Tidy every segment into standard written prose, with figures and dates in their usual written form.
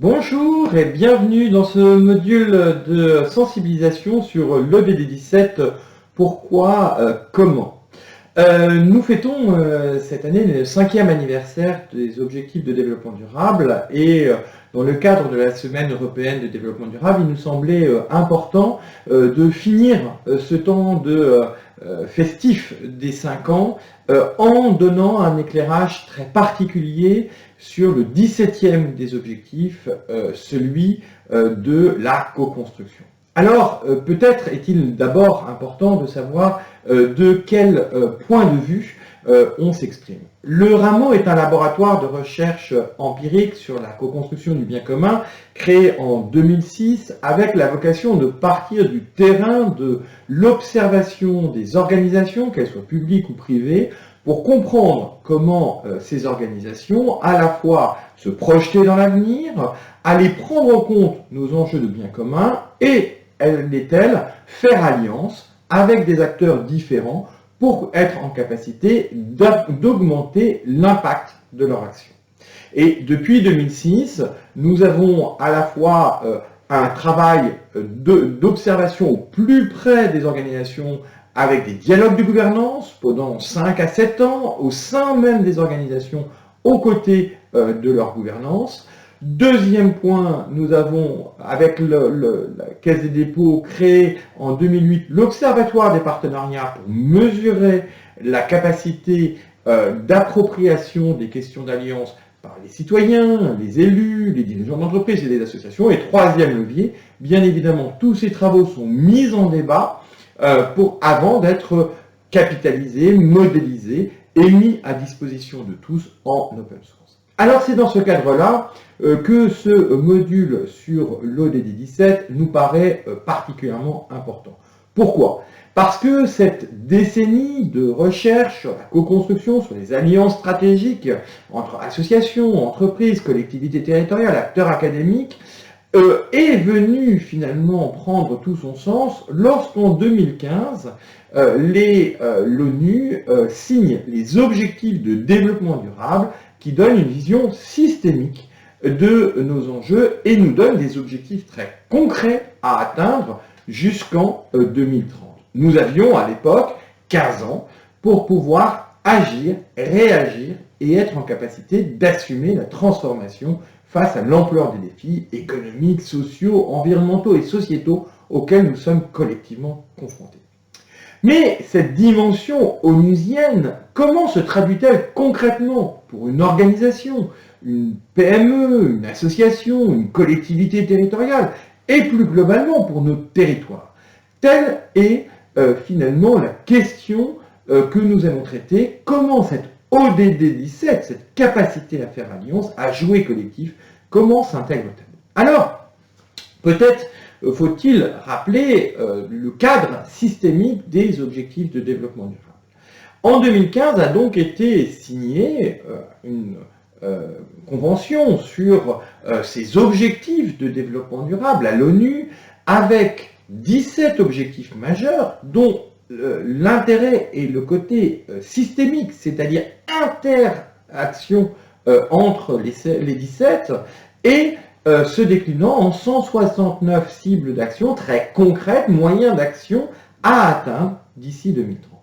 Bonjour et bienvenue dans ce module de sensibilisation sur l'ODD 17, pourquoi, comment. Nous fêtons cette année le 5e anniversaire des objectifs de développement durable et dans le cadre de la Semaine européenne de développement durable, il nous semblait important de finir ce temps de festif des 5 ans en donnant un éclairage très particulier sur le 17e des objectifs, celui de la co-construction. Alors, peut-être est-il d'abord important de savoir de quel point de vue on s'exprime. Le Rameau est un laboratoire de recherche empirique sur la co-construction du bien commun, créé en 2006 avec la vocation de partir du terrain de l'observation des organisations, qu'elles soient publiques ou privées, pour comprendre comment ces organisations, à la fois se projeter dans l'avenir, aller prendre en compte nos enjeux de bien commun et, elles, faire alliance avec des acteurs différents pour être en capacité d'augmenter l'impact de leur action. Et depuis 2006, nous avons à la fois un travail d'observation au plus près des organisations avec des dialogues de gouvernance pendant 5 à 7 ans au sein même des organisations aux côtés de leur gouvernance. Deuxième point, nous avons, avec la Caisse des dépôts, créé en 2008 l'Observatoire des partenariats pour mesurer la capacité d'appropriation des questions d'alliance par les citoyens, les élus, les dirigeants d'entreprise et des associations. Et troisième levier, bien évidemment, tous ces travaux sont mis en débat avant d'être capitalisés, modélisés et mis à disposition de tous en open source. Alors c'est dans ce cadre-là que ce module sur l'ODD 17 nous paraît particulièrement important. Pourquoi ? Parce que cette décennie de recherche sur la co-construction, sur les alliances stratégiques entre associations, entreprises, collectivités territoriales, acteurs académiques, est venue finalement prendre tout son sens lorsqu'en 2015, l'ONU signe les objectifs de développement durable qui donnent une vision systémique de nos enjeux et nous donne des objectifs très concrets à atteindre jusqu'en 2030. Nous avions à l'époque 15 ans pour pouvoir agir, réagir et être en capacité d'assumer la transformation face à l'ampleur des défis économiques, sociaux, environnementaux et sociétaux auxquels nous sommes collectivement confrontés. Mais cette dimension onusienne, comment se traduit-elle concrètement pour une organisation, une PME, une association, une collectivité territoriale, et plus globalement pour nos territoires? Telle est finalement la question que nous allons traiter. Comment cette ODD 17, cette capacité à faire alliance, à jouer collectif, comment s'intègre-t-elle? Alors, peut-être faut-il rappeler le cadre systémique des objectifs de développement durable. En 2015 a donc été signée une convention sur ces objectifs de développement durable à l'ONU avec 17 objectifs majeurs dont l'intérêt est le côté systémique, c'est-à-dire interaction entre les 17 et se déclinant en 169 cibles d'action très concrètes, moyens d'action à atteindre d'ici 2030.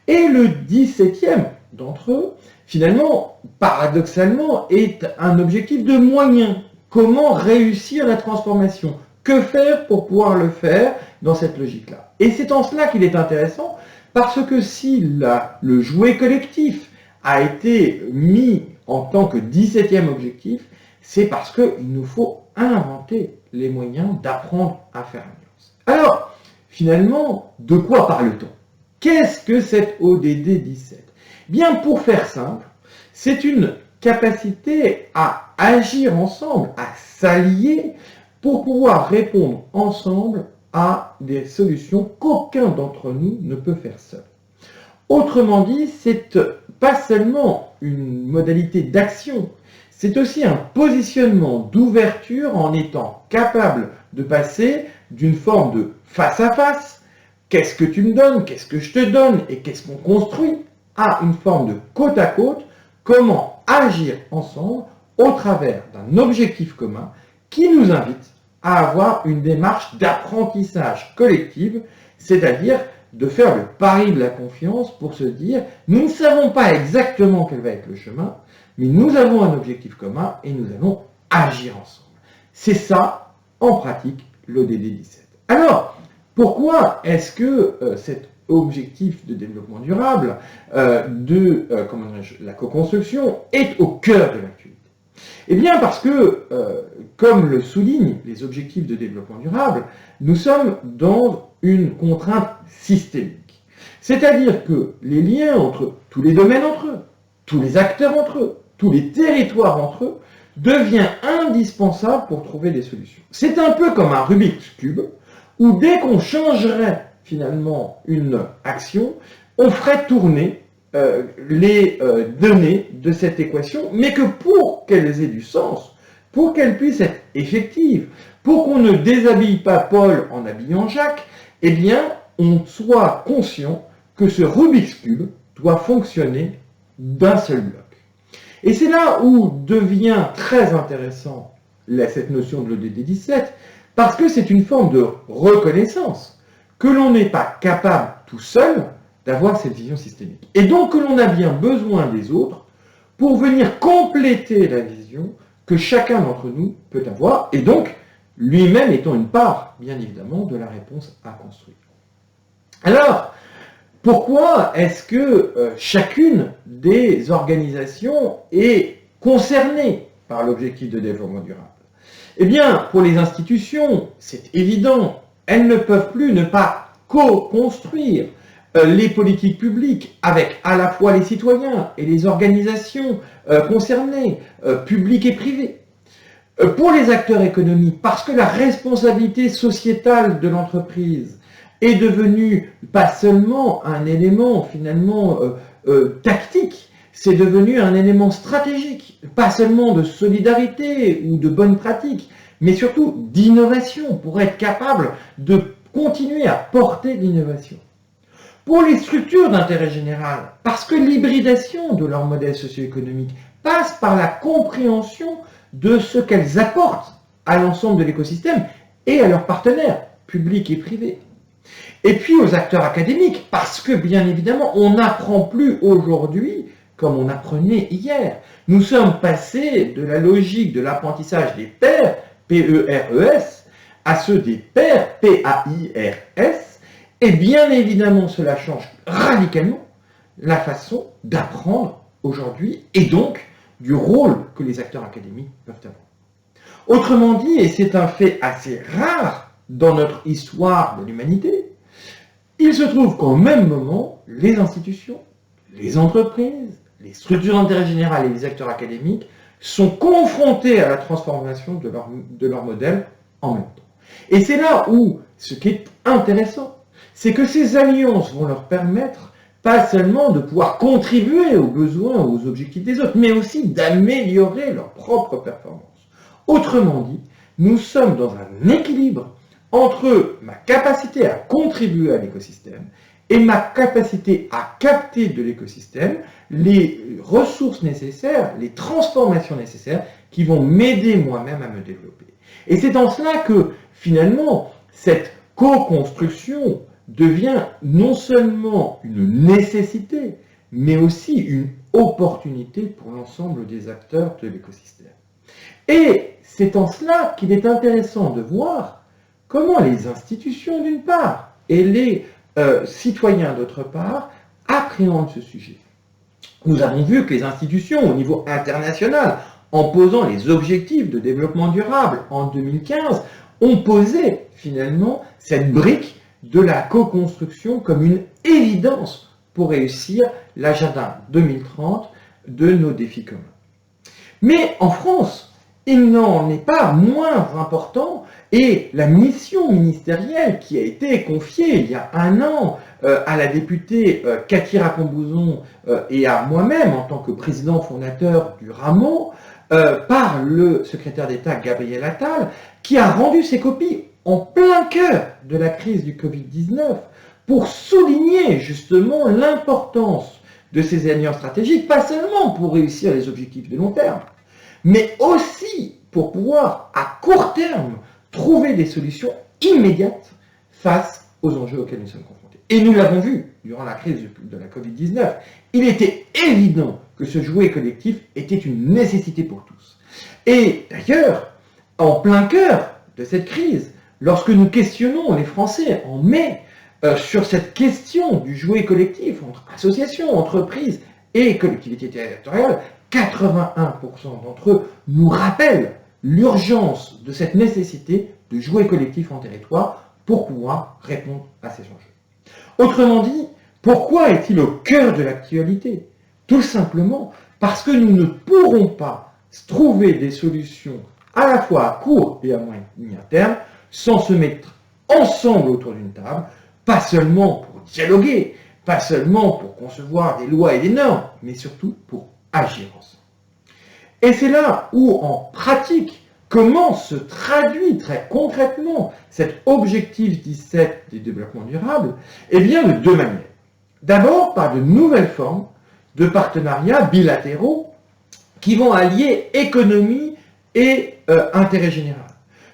Et le 17e d'entre eux, finalement, paradoxalement, est un objectif de moyens. Comment réussir la transformation? Que faire pour pouvoir le faire dans cette logique-là? Et c'est en cela qu'il est intéressant, parce que si le jouet collectif a été mis en tant que 17e objectif, c'est parce qu'il nous faut inventer les moyens d'apprendre à faire alliance. Alors, finalement, de quoi parle-t-on? Qu'est-ce que cette ODD 17? Bien, pour faire simple, c'est une capacité à agir ensemble, à s'allier pour pouvoir répondre ensemble à des solutions qu'aucun d'entre nous ne peut faire seul. Autrement dit, c'est pas seulement une modalité d'action, c'est aussi un positionnement d'ouverture en étant capable de passer d'une forme de face à face, qu'est-ce que tu me donnes, qu'est-ce que je te donne et qu'est-ce qu'on construit, à une forme de côte à côte, comment agir ensemble au travers d'un objectif commun qui nous invite à avoir une démarche d'apprentissage collective, c'est-à-dire de faire le pari de la confiance pour se dire, nous ne savons pas exactement quel va être le chemin, mais nous avons un objectif commun et nous allons agir ensemble. C'est ça, en pratique, l'ODD 17. Alors, pourquoi est-ce que cet objectif de développement durable la co-construction est au cœur de l'actualité? Eh bien parce que, comme le soulignent les objectifs de développement durable, nous sommes dans une contrainte systémique. C'est-à-dire que les liens entre tous les domaines entre eux, tous les acteurs entre eux, tous les territoires entre eux, devient indispensable pour trouver des solutions. C'est un peu comme un Rubik's Cube, où dès qu'on changerait finalement une action, on ferait tourner les données de cette équation, mais que pour qu'elles aient du sens, pour qu'elles puissent être effectives, pour qu'on ne déshabille pas Paul en habillant Jacques, eh bien, on soit conscient que ce Rubik's Cube doit fonctionner d'un seul bloc. Et c'est là où devient très intéressant cette notion de l'ODD 17, parce que c'est une forme de reconnaissance que l'on n'est pas capable tout seul d'avoir cette vision systémique. Et donc que l'on a bien besoin des autres pour venir compléter la vision que chacun d'entre nous peut avoir, et donc lui-même étant une part, bien évidemment, de la réponse à construire. Alors, pourquoi est-ce que chacune des organisations est concernée par l'objectif de développement durable? Eh bien, pour les institutions, c'est évident, elles ne peuvent plus ne pas co-construire les politiques publiques avec à la fois les citoyens et les organisations concernées, publiques et privées. Pour les acteurs économiques, parce que la responsabilité sociétale de l'entreprise est devenue pas seulement un élément finalement tactique, c'est devenu un élément stratégique, pas seulement de solidarité ou de bonnes pratiques, mais surtout d'innovation, pour être capable de continuer à porter l'innovation. Pour les structures d'intérêt général, parce que l'hybridation de leur modèle socio-économique passe par la compréhension de ce qu'elles apportent à l'ensemble de l'écosystème et à leurs partenaires, publics et privés. Et puis aux acteurs académiques, parce que bien évidemment, on n'apprend plus aujourd'hui comme on apprenait hier. Nous sommes passés de la logique de l'apprentissage des pairs, P-E-R-E-S, à ceux des pairs, P-A-I-R-S, et bien évidemment, cela change radicalement la façon d'apprendre aujourd'hui, et donc du rôle que les acteurs académiques peuvent avoir. Autrement dit, et c'est un fait assez rare dans notre histoire de l'humanité, il se trouve qu'au même moment, les institutions, les entreprises, les structures d'intérêt général et les acteurs académiques sont confrontés à la transformation de leur modèle en même temps. Et c'est là où, ce qui est intéressant, c'est que ces alliances vont leur permettre pas seulement de pouvoir contribuer aux besoins, aux objectifs des autres, mais aussi d'améliorer leur propre performance. Autrement dit, nous sommes dans un équilibre entre ma capacité à contribuer à l'écosystème et ma capacité à capter de l'écosystème les ressources nécessaires, les transformations nécessaires qui vont m'aider moi-même à me développer. Et c'est en cela que, finalement, cette co-construction devient non seulement une nécessité, mais aussi une opportunité pour l'ensemble des acteurs de l'écosystème. Et c'est en cela qu'il est intéressant de voir comment les institutions d'une part et les citoyens d'autre part appréhendent ce sujet. Nous avons vu que les institutions au niveau international, en posant les objectifs de développement durable en 2015, ont posé finalement cette brique de la co-construction comme une évidence pour réussir l'agenda 2030 de nos défis communs. Mais en France, il n'en est pas moins important, et la mission ministérielle qui a été confiée il y a un an à la députée Cathy Racon-Bouzon et à moi-même en tant que président fondateur du Rameau, par le secrétaire d'État Gabriel Attal, qui a rendu ses copies en plein cœur de la crise du Covid-19 pour souligner justement l'importance de ces alliances stratégiques, pas seulement pour réussir les objectifs de long terme, mais aussi pour pouvoir, à court terme, trouver des solutions immédiates face aux enjeux auxquels nous sommes confrontés. Et nous l'avons vu durant la crise de la Covid-19. Il était évident que ce jouet collectif était une nécessité pour tous. Et d'ailleurs, en plein cœur de cette crise, lorsque nous questionnons les Français en mai sur cette question du jouet collectif entre associations, entreprises et collectivités territoriales, 81% d'entre eux nous rappellent l'urgence de cette nécessité de jouets collectifs en territoire pour pouvoir répondre à ces enjeux. Autrement dit, pourquoi est-il au cœur de l'actualité? Tout simplement parce que nous ne pourrons pas trouver des solutions à la fois à court et à moyen terme sans se mettre ensemble autour d'une table, pas seulement pour dialoguer, pas seulement pour concevoir des lois et des normes, mais surtout pour agir ensemble. Et c'est là où, en pratique, comment se traduit très concrètement cet objectif 17 du développement durable? Eh bien, de deux manières. D'abord, par de nouvelles formes de partenariats bilatéraux qui vont allier économie et intérêt général.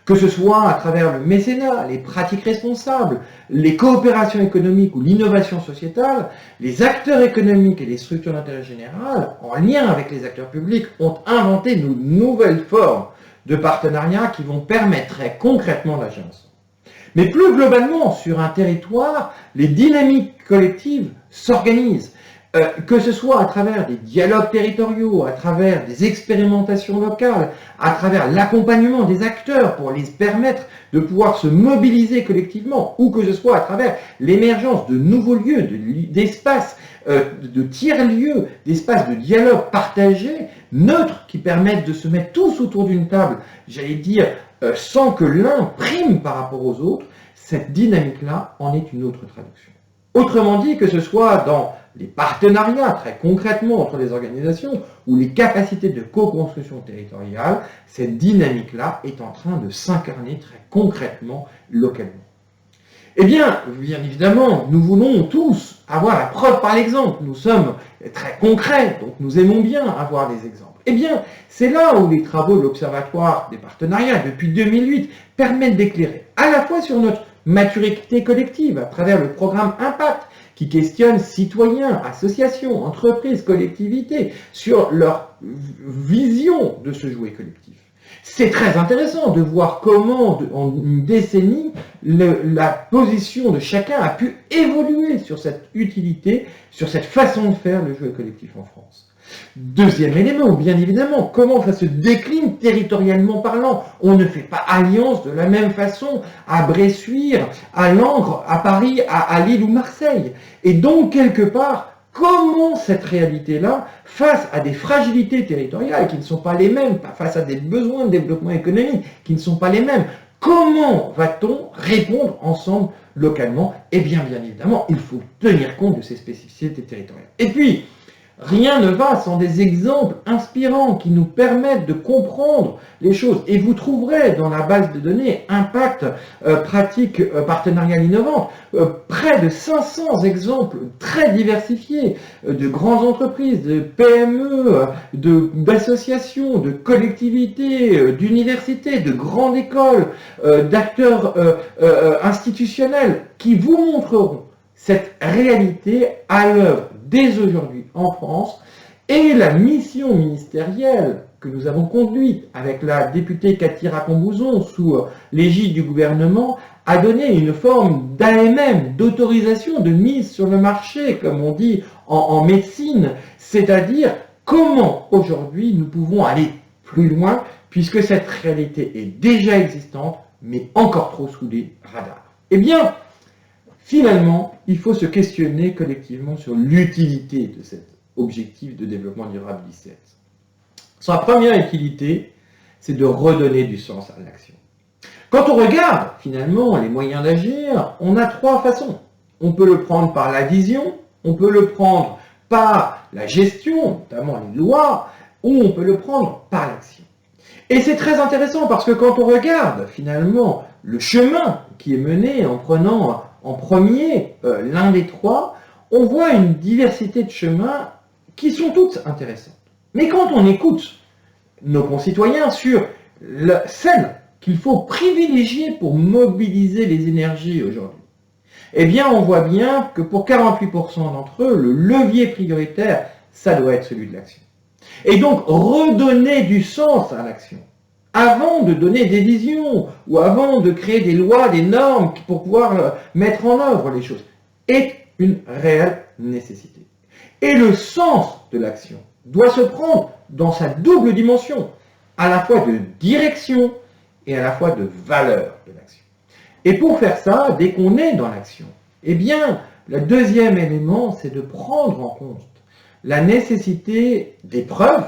Que ce soit à travers le mécénat, les pratiques responsables, les coopérations économiques ou l'innovation sociétale, les acteurs économiques et les structures d'intérêt général, en lien avec les acteurs publics, ont inventé de nouvelles formes de partenariats qui vont permettre très concrètement d'agir ensemble. Mais plus globalement, sur un territoire, les dynamiques collectives s'organisent. Que ce soit à travers des dialogues territoriaux, à travers des expérimentations locales, à travers l'accompagnement des acteurs pour les permettre de pouvoir se mobiliser collectivement, ou que ce soit à travers l'émergence de nouveaux lieux, d'espaces, de tiers-lieux, d'espaces de dialogue partagés, neutres, qui permettent de se mettre tous autour d'une table, j'allais dire, sans que l'un prime par rapport aux autres, cette dynamique-là en est une autre traduction. Autrement dit, que ce soit dans les partenariats, très concrètement, entre les organisations, ou les capacités de co-construction territoriale, cette dynamique-là est en train de s'incarner très concrètement, localement. Eh bien évidemment, nous voulons tous avoir la preuve par l'exemple. Nous sommes très concrets, donc nous aimons bien avoir des exemples. Eh bien, c'est là où les travaux de l'Observatoire des partenariats, depuis 2008, permettent d'éclairer à la fois sur notre maturité collective, à travers le programme Impact, qui questionne citoyens, associations, entreprises, collectivités, sur leur vision de ce jouet collectif. C'est très intéressant de voir comment, en une décennie, la position de chacun a pu évoluer sur cette utilité, sur cette façon de faire le jouet collectif en France. Deuxième élément, bien évidemment, comment ça se décline territorialement parlant. On ne fait pas alliance de la même façon à Bressuire, à Langres, à Paris, à Lille ou Marseille. Et donc, quelque part, comment cette réalité-là, face à des fragilités territoriales qui ne sont pas les mêmes, face à des besoins de développement économique qui ne sont pas les mêmes, comment va-t-on répondre ensemble localement? Eh bien évidemment, il faut tenir compte de ces spécificités territoriales. Et puis, rien ne va sans des exemples inspirants qui nous permettent de comprendre les choses. Et vous trouverez dans la base de données Impact pratique partenariale innovante près de 500 exemples très diversifiés de grandes entreprises, de PME, d'associations, de collectivités, d'universités, de grandes écoles, d'acteurs institutionnels qui vous montreront cette réalité à l'œuvre dès aujourd'hui en France, et la mission ministérielle que nous avons conduite avec la députée Cathy Racon-Bouzon sous l'égide du gouvernement a donné une forme d'AMM, d'autorisation de mise sur le marché, comme on dit en médecine, c'est-à-dire comment aujourd'hui nous pouvons aller plus loin, puisque cette réalité est déjà existante, mais encore trop sous les radars. Eh bien, finalement, il faut se questionner collectivement sur l'utilité de cet objectif de développement durable 17. Sa première utilité, c'est de redonner du sens à l'action. Quand on regarde, finalement, les moyens d'agir, on a trois façons. On peut le prendre par la vision, on peut le prendre par la gestion, notamment les lois, ou on peut le prendre par l'action. Et c'est très intéressant parce que quand on regarde, finalement, le chemin qui est mené en prenant en premier l'un des trois, on voit une diversité de chemins qui sont toutes intéressantes. Mais quand on écoute nos concitoyens sur celle qu'il faut privilégier pour mobiliser les énergies aujourd'hui, eh bien, on voit bien que pour 48% d'entre eux, le levier prioritaire, ça doit être celui de l'action. Et donc, redonner du sens à l'action, avant de donner des visions, ou avant de créer des lois, des normes pour pouvoir mettre en œuvre les choses, est une réelle nécessité. Et le sens de l'action doit se prendre dans sa double dimension, à la fois de direction et à la fois de valeur de l'action. Et pour faire ça, dès qu'on est dans l'action, eh bien, le deuxième élément, c'est de prendre en compte la nécessité d'épreuve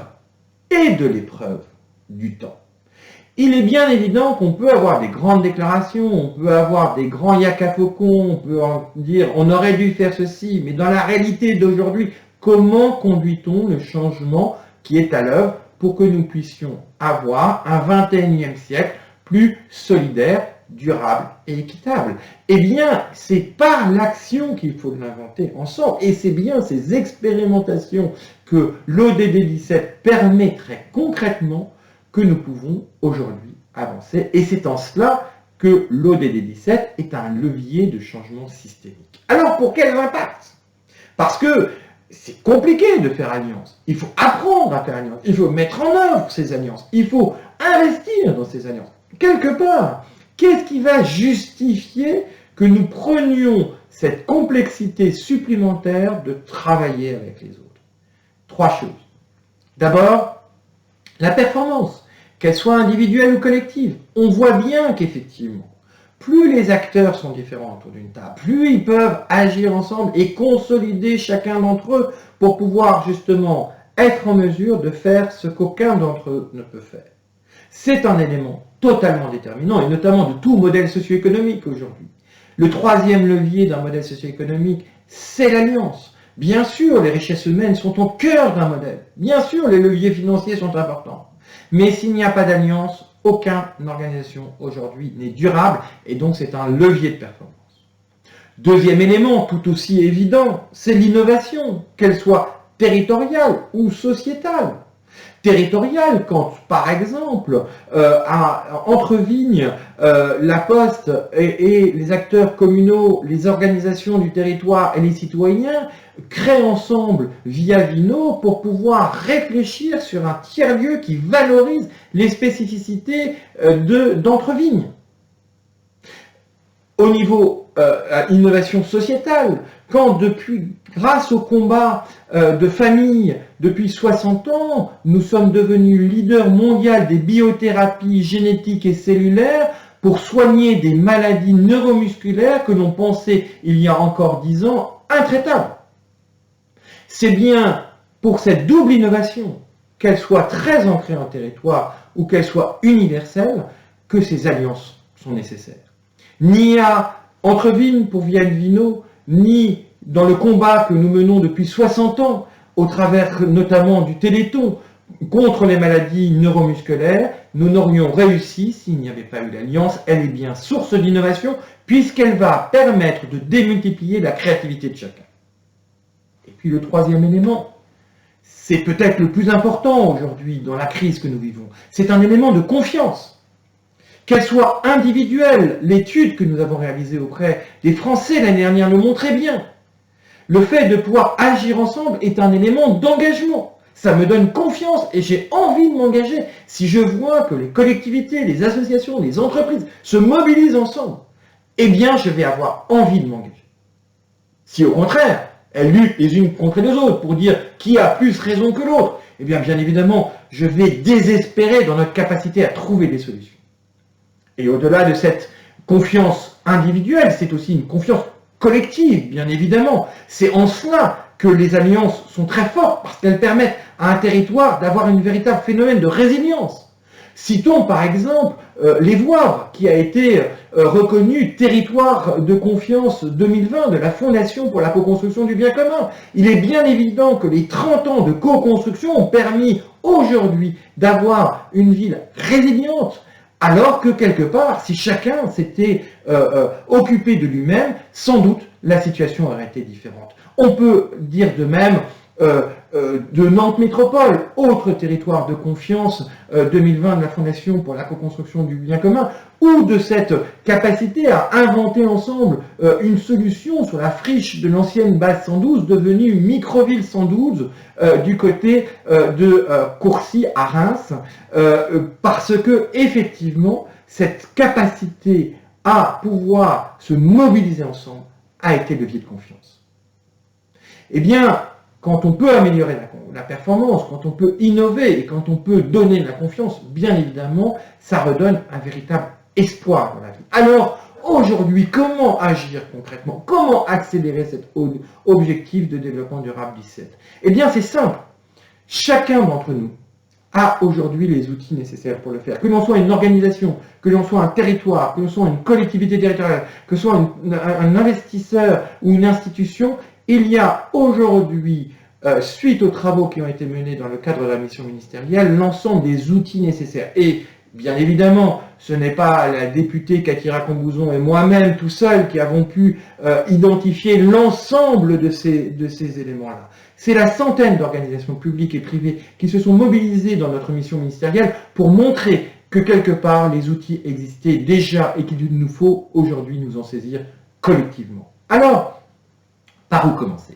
et de l'épreuve du temps. Il est bien évident qu'on peut avoir des grandes déclarations, on peut avoir des grands yakafokons, on peut dire on aurait dû faire ceci, mais dans la réalité d'aujourd'hui, comment conduit-on le changement qui est à l'œuvre pour que nous puissions avoir un 21e siècle plus solidaire, durable et équitable? Eh bien, c'est par l'action qu'il faut l'inventer ensemble. Et c'est bien ces expérimentations que l'ODD 17 permet très concrètement que nous pouvons aujourd'hui avancer. Et c'est en cela que l'ODD 17 est un levier de changement systémique. Alors, pour quels impacts? Parce que c'est compliqué de faire alliance. Il faut apprendre à faire alliance. Il faut mettre en œuvre ces alliances. Il faut investir dans ces alliances. Quelque part, qu'est-ce qui va justifier que nous prenions cette complexité supplémentaire de travailler avec les autres? Trois choses. D'abord, la performance, qu'elle soit individuelle ou collective. On voit bien qu'effectivement, plus les acteurs sont différents autour d'une table, plus ils peuvent agir ensemble et consolider chacun d'entre eux pour pouvoir justement être en mesure de faire ce qu'aucun d'entre eux ne peut faire. C'est un élément totalement déterminant, et notamment de tout modèle socio-économique aujourd'hui. Le troisième levier d'un modèle socio-économique, c'est l'alliance. Bien sûr, les richesses humaines sont au cœur d'un modèle. Bien sûr, les leviers financiers sont importants. Mais s'il n'y a pas d'alliance, aucune organisation aujourd'hui n'est durable, et donc c'est un levier de performance. Deuxième élément, tout aussi évident, c'est l'innovation, qu'elle soit territoriale ou sociétale. Territoriale, quand, par exemple, entre Vignes, la Poste et les acteurs communaux, les organisations du territoire et les citoyens créent ensemble via Vino pour pouvoir réfléchir sur un tiers-lieu qui valorise les spécificités d'Entre-Vignes. Au niveau innovation sociétale, quand grâce au combat de famille depuis 60 ans, nous sommes devenus leader mondial des biothérapies génétiques et cellulaires pour soigner des maladies neuromusculaires que l'on pensait il y a encore 10 ans intraitables. C'est bien pour cette double innovation, qu'elle soit très ancrée en territoire ou qu'elle soit universelle, que ces alliances sont nécessaires. Ni à Entre-Vignes pour Vienne Vino, ni dans le combat que nous menons depuis 60 ans, au travers notamment du Téléthon, contre les maladies neuromusculaires, nous n'aurions réussi s'il n'y avait pas eu l'alliance. Elle est bien source d'innovation, puisqu'elle va permettre de démultiplier la créativité de chacun. Et puis le troisième élément, c'est peut-être le plus important aujourd'hui dans la crise que nous vivons, c'est un élément de confiance. Qu'elle soit individuelle, l'étude que nous avons réalisée auprès des Français l'année dernière le montrait bien. Le fait de pouvoir agir ensemble est un élément d'engagement. Ça me donne confiance et j'ai envie de m'engager. Si je vois que les collectivités, les associations, les entreprises se mobilisent ensemble, eh bien je vais avoir envie de m'engager. Si au contraire, elles luttent les unes contre les autres pour dire qui a plus raison que l'autre, eh bien évidemment, je vais désespérer dans notre capacité à trouver des solutions. Et au-delà de cette confiance individuelle, c'est aussi une confiance collective, bien évidemment. C'est en cela que les alliances sont très fortes, parce qu'elles permettent à un territoire d'avoir un véritable phénomène de résilience. Citons par exemple les Voivres, qui a été reconnu territoire de confiance 2020 de la Fondation pour la co-construction du bien commun. Il est bien évident que les 30 ans de co-construction ont permis aujourd'hui d'avoir une ville résiliente, alors que quelque part, si chacun s'était occupé de lui-même, sans doute la situation aurait été différente. On peut dire de même de Nantes Métropole, autre territoire de confiance 2020 de la Fondation pour la co-construction du bien commun, ou de cette capacité à inventer ensemble une solution sur la friche de l'ancienne base 112 devenue microville 112 du côté de Courcy à Reims, parce que effectivement cette capacité à pouvoir se mobiliser ensemble a été levier de confiance. Eh bien, quand on peut améliorer la performance, quand on peut innover et quand on peut donner de la confiance, bien évidemment, ça redonne un véritable espoir dans la vie. Alors, aujourd'hui, comment agir concrètement? Comment accélérer cet objectif de développement durable 17? Eh bien, c'est simple. Chacun d'entre nous a aujourd'hui les outils nécessaires pour le faire. Que l'on soit une organisation, que l'on soit un territoire, que l'on soit une collectivité territoriale, que ce soit un investisseur ou une institution, il y a aujourd'hui, suite aux travaux qui ont été menés dans le cadre de la mission ministérielle, l'ensemble des outils nécessaires. Et bien évidemment, ce n'est pas la députée Katira Combouzon et moi-même tout seul qui avons pu identifier l'ensemble de ces éléments-là. C'est la centaine d'organisations publiques et privées qui se sont mobilisées dans notre mission ministérielle pour montrer que quelque part les outils existaient déjà et qu'il nous faut aujourd'hui nous en saisir collectivement. Alors, par où commencer?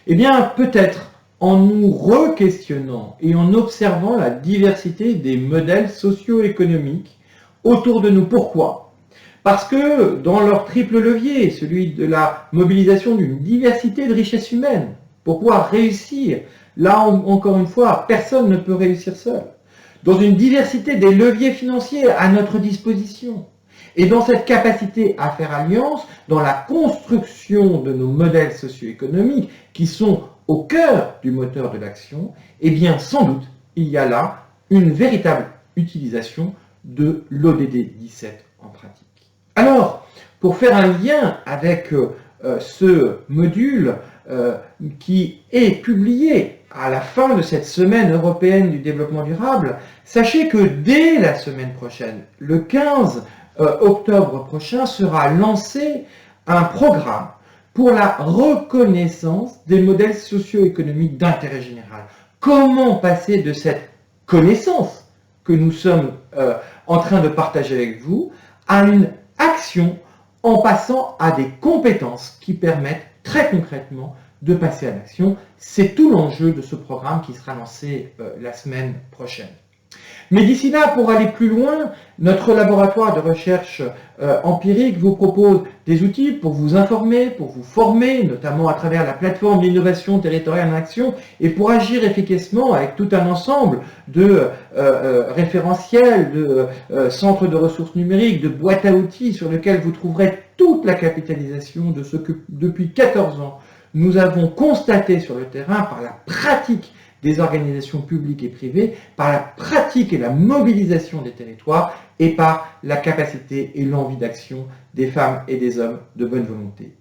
Eh bien, peut-être en nous re-questionnant et en observant la diversité des modèles socio-économiques autour de nous. Pourquoi? Parce que dans leur triple levier, celui de la mobilisation d'une diversité de richesses humaines, pour pouvoir réussir, là encore une fois, personne ne peut réussir seul. Dans une diversité des leviers financiers à notre disposition, et dans cette capacité à faire alliance, dans la construction de nos modèles socio-économiques qui sont au cœur du moteur de l'action, eh bien sans doute il y a là une véritable utilisation de l'ODD 17 en pratique. Alors, pour faire un lien avec ce module qui est publié à la fin de cette semaine européenne du développement durable, sachez que dès la semaine prochaine, le 15 octobre prochain, sera lancé un programme pour la reconnaissance des modèles socio-économiques d'intérêt général. Comment passer de cette connaissance que nous sommes en train de partager avec vous à une action en passant à des compétences qui permettent très concrètement de passer à l'action. C'est tout l'enjeu de ce programme qui sera lancé la semaine prochaine. Mais d'ici là, pour aller plus loin, notre laboratoire de recherche empirique vous propose des outils pour vous informer, pour vous former, notamment à travers la plateforme d'innovation territoriale en action, et pour agir efficacement avec tout un ensemble de référentiels, de centres de ressources numériques, de boîtes à outils sur lesquels vous trouverez toute la capitalisation de ce que depuis 14 ans nous avons constaté sur le terrain par la pratique des organisations publiques et privées, par la pratique et la mobilisation des territoires et par la capacité et l'envie d'action des femmes et des hommes de bonne volonté.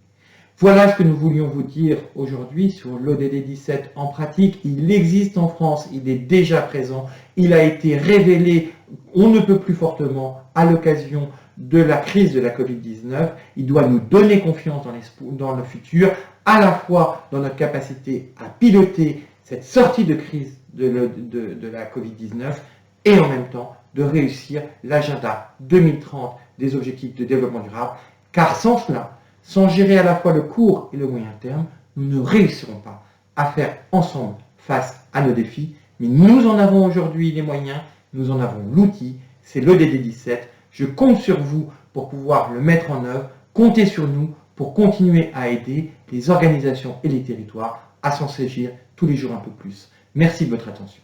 Voilà ce que nous voulions vous dire aujourd'hui sur l'ODD 17 en pratique. Il existe en France, il est déjà présent, il a été révélé, on ne peut plus fortement, à l'occasion de la crise de la Covid-19. Il doit nous donner confiance dans le futur, à la fois dans notre capacité à piloter cette sortie de crise de la Covid-19 et en même temps de réussir l'agenda 2030 des objectifs de développement durable, car sans cela, sans gérer à la fois le court et le moyen terme, nous ne réussirons pas à faire ensemble face à nos défis, mais nous en avons aujourd'hui les moyens, nous en avons l'outil, c'est l'ODD 17, je compte sur vous pour pouvoir le mettre en œuvre, comptez sur nous pour continuer à aider les organisations et les territoires à s'en saisir tous les jours un peu plus. Merci de votre attention.